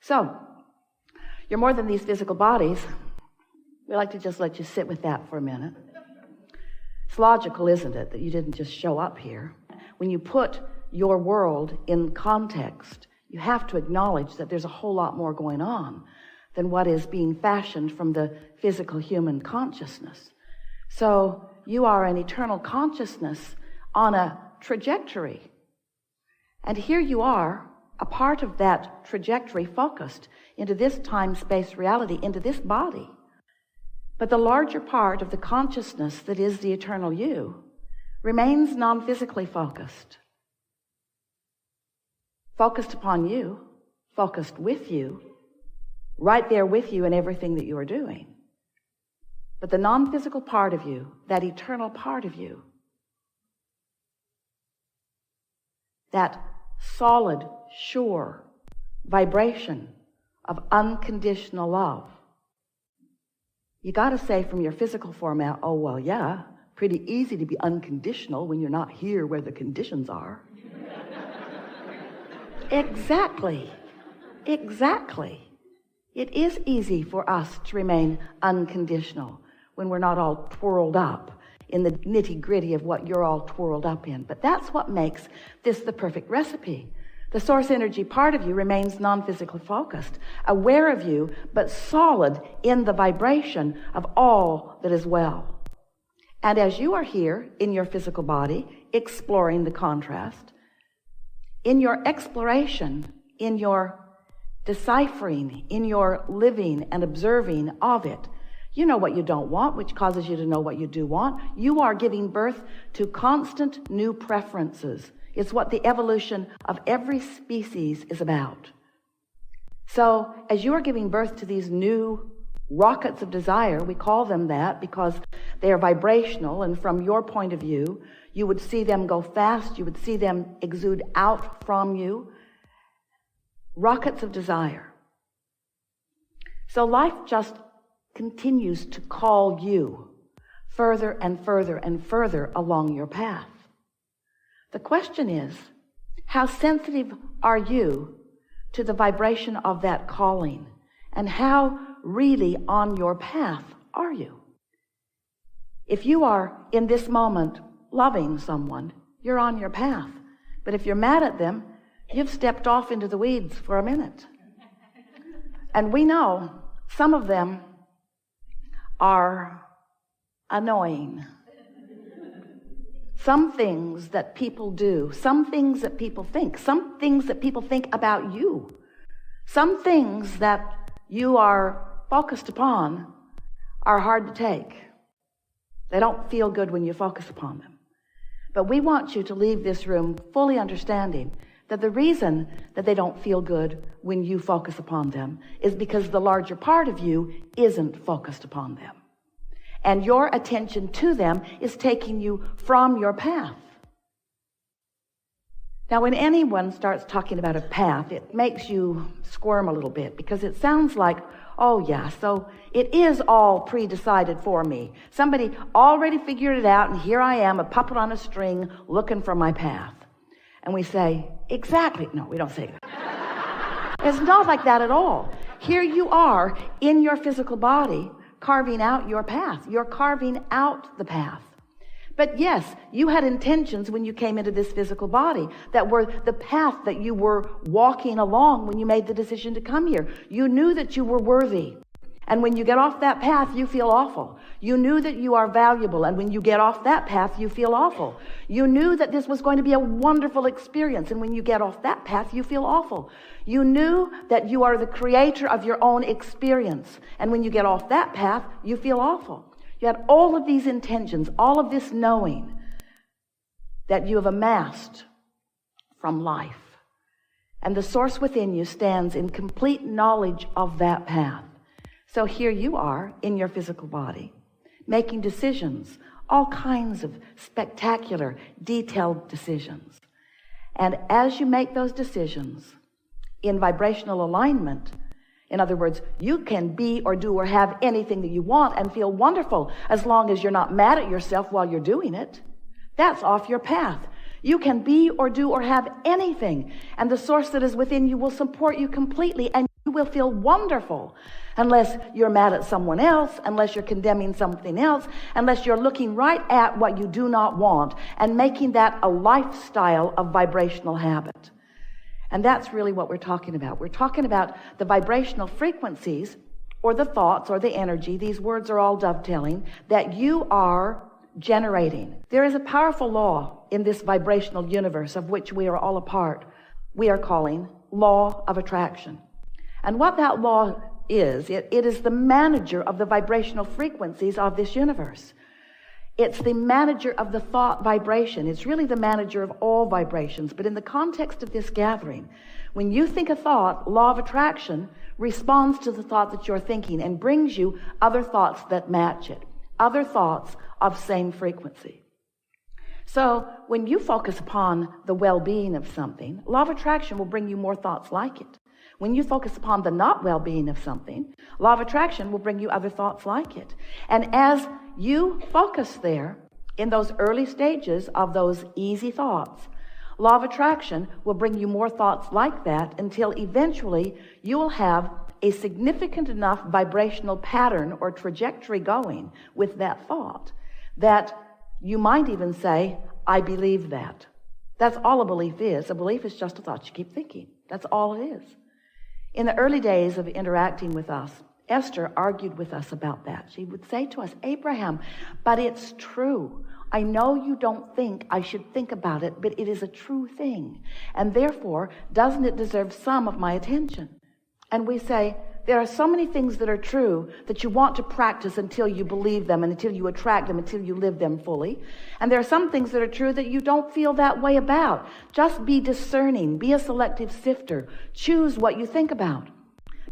So, you're more than these physical bodies. We like to just let you sit with that for a minute. It's logical, isn't it, that you didn't just show up here? When you put your world in context, you have to acknowledge that there's a whole lot more going on than what is being fashioned from the physical human consciousness. So you are an eternal consciousness on a trajectory. And here you are, a part of that trajectory focused into this time-space reality, into this body. But the larger part of the consciousness that is the eternal you remains non-physically focused. Focused upon you, focused with you, right there with you in everything that you are doing. But the non-physical part of you, that eternal part of you, that solid, sure vibration of unconditional love. You got to say from your physical format, oh, well, yeah, pretty easy to be unconditional when you're not here where the conditions are. Exactly. It is easy for us to remain unconditional when we're not all twirled up in the nitty-gritty of what you're all twirled up in. But that's what makes this the perfect recipe. The source energy part of you remains non-physically focused, aware of you, but solid in the vibration of all that is well. And as you are here in your physical body, exploring the contrast, in your exploration, in your deciphering, in your living and observing of it, you know what you don't want, which causes you to know what you do want. You are giving birth to constant new preferences. It's what the evolution of every species is about. So as you are giving birth to these new rockets of desire, we call them that because they are vibrational, and from your point of view, you would see them go fast, you would see them exude out from you. Rockets of desire. So life just continues to call you further and further and further along your path. The question is, how sensitive are you to the vibration of that calling? And how really on your path are you? If you are in this moment loving someone, you're on your path. But if you're mad at them, you've stepped off into the weeds for a minute. And we know some of them are annoying. Some things that people do, some things that people think, some things that people think about you, some things that you are focused upon are hard to take. They don't feel good when you focus upon them. But we want you to leave this room fully understanding that the reason that they don't feel good when you focus upon them is because the larger part of you isn't focused upon them. And your attention to them is taking you from your path. Now, when anyone starts talking about a path, it makes you squirm a little bit because it sounds like, oh yeah, so it is all pre-decided for me. Somebody already figured it out, and here I am, a puppet on a string, looking for my path. And we say, exactly. No, we don't say that. It's not like that at all. Here you are in your physical body, carving out your path. You're carving out the path. But yes, you had intentions when you came into this physical body that were the path that you were walking along when you made the decision to come here. You knew that you were worthy. And when you get off that path, you feel awful. You knew that you are valuable. And when you get off that path, you feel awful. You knew that this was going to be a wonderful experience. And when you get off that path, you feel awful. You knew that you are the creator of your own experience. And when you get off that path, you feel awful. You had all of these intentions, all of this knowing that you have amassed from life. And the source within you stands in complete knowledge of that path. So here you are in your physical body, making decisions, all kinds of spectacular, detailed decisions. And as you make those decisions in vibrational alignment, in other words, you can be or do or have anything that you want and feel wonderful as long as you're not mad at yourself while you're doing it. That's off your path. You can be or do or have anything, and the source that is within you will support you completely, and you You will feel wonderful unless you're mad at someone else, unless you're condemning something else, unless you're looking right at what you do not want and making that a lifestyle of vibrational habit. And that's really what we're talking about. We're talking about the vibrational frequencies or the thoughts or the energy. These words are all dovetailing that you are generating. There is a powerful law in this vibrational universe of which we are all a part. We are calling law of attraction. And what that law is, it is the manager of the vibrational frequencies of this universe. It's the manager of the thought vibration. It's really the manager of all vibrations. But in the context of this gathering, when you think a thought, law of attraction responds to the thought that you're thinking and brings you other thoughts that match it, other thoughts of same frequency. So when you focus upon the well-being of something, law of attraction will bring you more thoughts like it. When you focus upon the not well-being of something, law of attraction will bring you other thoughts like it. And as you focus there in those early stages of those easy thoughts, law of attraction will bring you more thoughts like that until eventually you will have a significant enough vibrational pattern or trajectory going with that thought that you might even say, I believe that. That's all a belief is. A belief is just a thought you keep thinking. That's all it is. In the early days of interacting with us, Esther argued with us about that. She would say to us, Abraham, but it's true. I know you don't think I should think about it, but it is a true thing. And therefore, doesn't it deserve some of my attention? And we say, there are so many things that are true that you want to practice until you believe them and until you attract them, until you live them fully. And there are some things that are true that you don't feel that way about. Just be discerning. Be a selective sifter. Choose what you think about.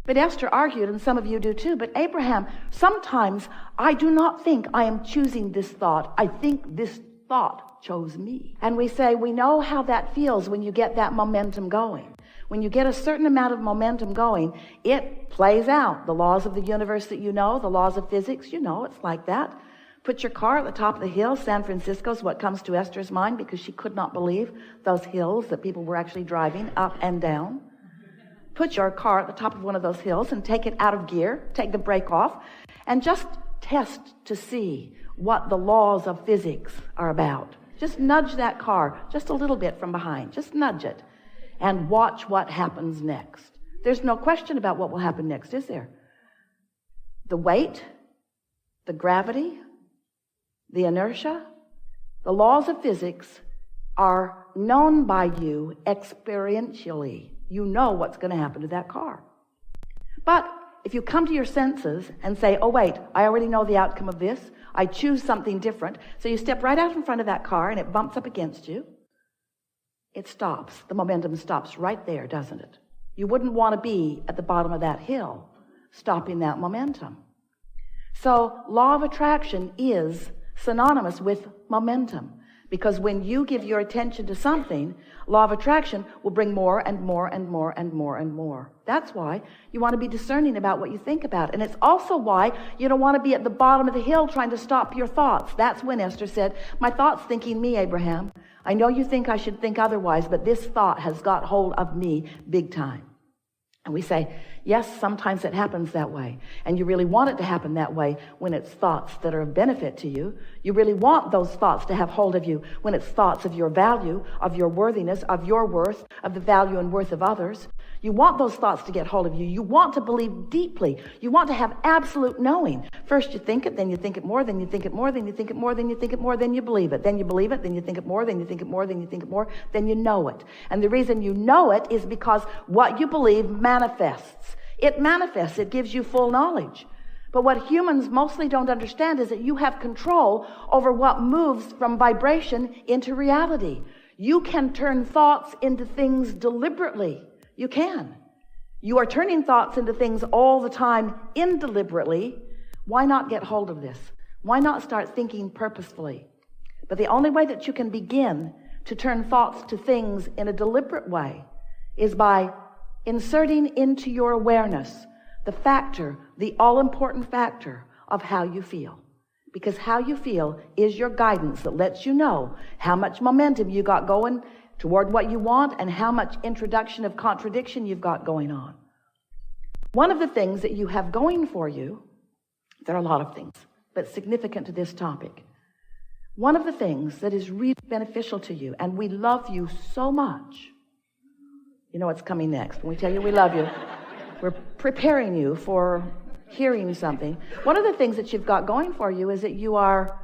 But Esther argued, and some of you do too, but Abraham, sometimes I do not think I am choosing this thought. I think this thought chose me. And we say, we know how that feels when you get that momentum going. When you get a certain amount of momentum going, it plays out. The laws of the universe that you know, the laws of physics, you know, it's like that. Put your car at the top of the hill. San Francisco is what comes to Esther's mind because she could not believe those hills that people were actually driving up and down. Put your car at the top of one of those hills and take it out of gear, take the brake off, and just test to see what the laws of physics are about. Just nudge that car just a little bit from behind. Just nudge it. And watch what happens next. There's no question about what will happen next, is there? The weight, the gravity, the inertia, the laws of physics are known by you experientially. You know what's going to happen to that car. But if you come to your senses and say, oh wait, I already know the outcome of this, I choose something different, so you step right out in front of that car and it bumps up against you, it stops. The momentum stops right there, doesn't it? You wouldn't want to be at the bottom of that hill, stopping that momentum. So law of attraction is synonymous with momentum, because when you give your attention to something, law of attraction will bring more and more and more and more and more. That's why you want to be discerning about what you think about. And it's also why you don't want to be at the bottom of the hill trying to stop your thoughts. That's when Esther said, my thought's thinking me, Abraham. I know you think I should think otherwise, but this thought has got hold of me big time. And we say, yes, sometimes it happens that way. And you really want it to happen that way when it's thoughts that are of benefit to you. You really want those thoughts to have hold of you when it's thoughts of your value, of your worthiness, of your worth, of the value and worth of others. You want those thoughts to get hold of you. You want to believe deeply. You want to have absolute knowing. First you think it, then you think it more, then you think it more, then you think it more, then you think it more, then you believe it. Then you believe it, then you think it more, then you think it more, then you think it more, then you know it. And the reason you know it is because what you believe manifests. It manifests. It gives you full knowledge. But what humans mostly don't understand is that you have control over what moves from vibration into reality. You can turn thoughts into things deliberately. You can. You are turning thoughts into things all the time indeliberately. Why not get hold of this? Why not start thinking purposefully? But the only way that you can begin to turn thoughts to things in a deliberate way is by inserting into your awareness the factor, the all-important factor of how you feel. Because how you feel is your guidance that lets you know how much momentum you got going toward what you want and how much introduction of contradiction you've got going on. One of the things that you have going for you, there are a lot of things, but significant to this topic. One of the things that is really beneficial to you, and we love you so much. You know what's coming next. When we tell you we love you, we're preparing you for hearing something. One of the things that you've got going for you is that you are,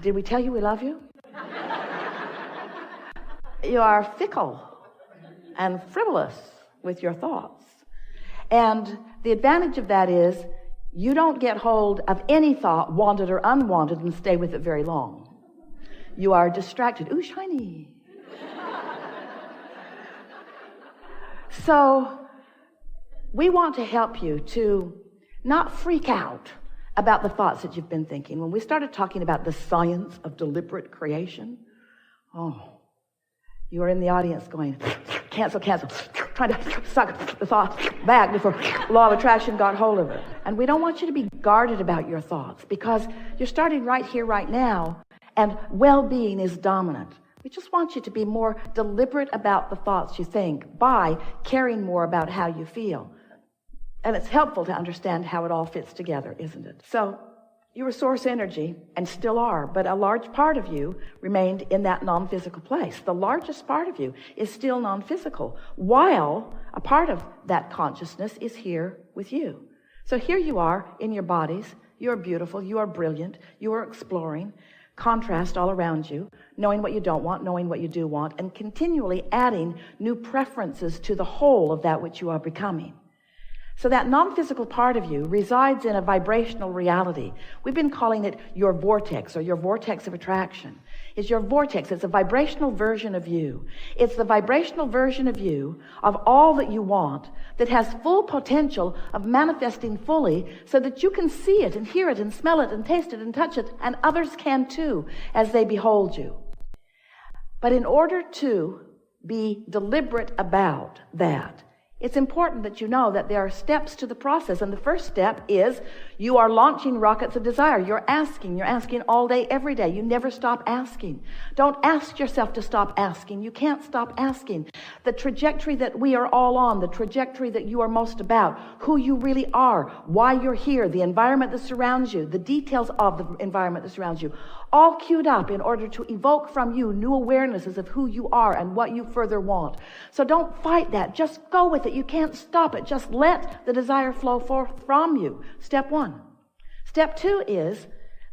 did we tell you we love you? You are fickle and frivolous with your thoughts. And the advantage of that is you don't get hold of any thought, wanted or unwanted, and stay with it very long. You are distracted. Ooh, shiny. So we want to help you to not freak out about the thoughts that you've been thinking. When we started talking about the science of deliberate creation, you are in the audience going, cancel, trying to suck the thoughts back before law of attraction got hold of it. And we don't want you to be guarded about your thoughts because you're starting right here, right now, and well-being is dominant. We just want you to be more deliberate about the thoughts you think by caring more about how you feel. And it's helpful to understand how it all fits together, isn't it? So you were source energy and still are, but a large part of you remained in that non-physical place. The largest part of you is still non-physical, while a part of that consciousness is here with you. So here you are in your bodies. You are beautiful. You are brilliant. You are exploring. Contrast all around you, knowing what you don't want, knowing what you do want, and continually adding new preferences to the whole of that which you are becoming. So that non-physical part of you resides in a vibrational reality. We've been calling it your vortex or your vortex of attraction. It's your vortex. It's a vibrational version of you. It's the vibrational version of you of all that you want that has full potential of manifesting fully so that you can see it and hear it and smell it and taste it and touch it, and others can too as they behold you. But in order to be deliberate about that, it's important that you know that there are steps to the process. And the first step is you are launching rockets of desire. You're asking all day, every day. You never stop asking. Don't ask yourself to stop asking. You can't stop asking. The trajectory that we are all on, the trajectory that you are most about, who you really are, why you're here, the environment that surrounds you, the details of the environment that surrounds you, all queued up in order to evoke from you new awarenesses of who you are and what you further want. So don't fight that. Just go with it. You can't stop it. Just let the desire flow forth from you. Step one. Step two is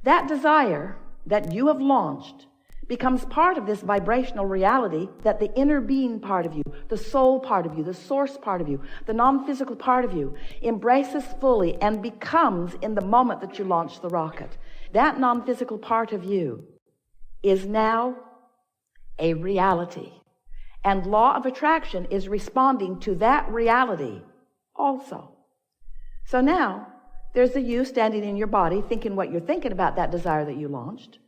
that desire that you have launched becomes part of this vibrational reality that the inner being part of you, the soul part of you, the source part of you, the non-physical part of you embraces fully and becomes in the moment that you launch the rocket. That non-physical part of you is now a reality. And law of attraction is responding to that reality also. So now, there's the you standing in your body thinking what you're thinking about that desire that you launched.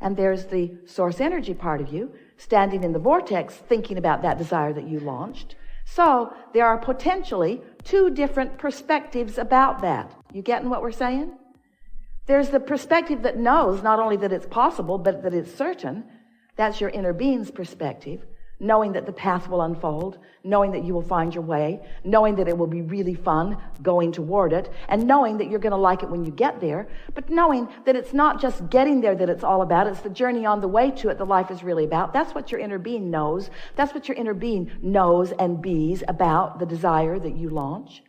And there's the source energy part of you standing in the vortex thinking about that desire that you launched. So there are potentially two different perspectives about that. You getting what we're saying? There's the perspective that knows not only that it's possible, but that it's certain. That's your inner being's perspective, knowing that the path will unfold, knowing that you will find your way, knowing that it will be really fun going toward it, and knowing that you're going to like it when you get there, but knowing that it's not just getting there that it's all about, it's the journey on the way to it that life is really about. That's what your inner being knows. That's what your inner being knows and bees about the desire that you launch.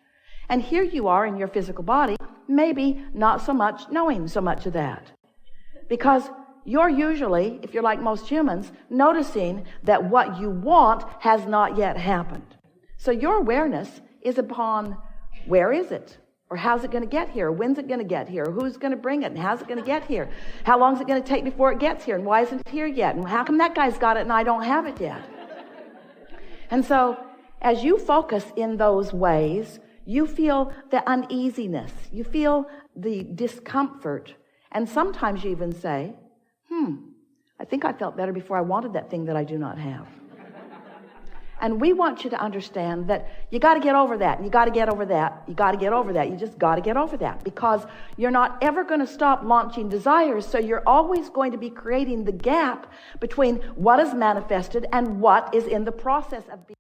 And here you are in your physical body, maybe not so much knowing so much of that. Because you're usually, if you're like most humans, noticing that what you want has not yet happened. So your awareness is upon where is it? Or how's it going to get here? Or when's it going to get here? Or who's going to bring it? And how's it going to get here? How long is it going to take before it gets here? And why isn't it here yet? And how come that guy's got it and I don't have it yet? And so as you focus in those ways, you feel the uneasiness. You feel the discomfort. And sometimes you even say, I think I felt better before I wanted that thing that I do not have. And we want you to understand that you got to get over that. You got to get over that. You got to get over that. You just got to get over that because you're not ever going to stop launching desires. So you're always going to be creating the gap between what is manifested and what is in the process of being.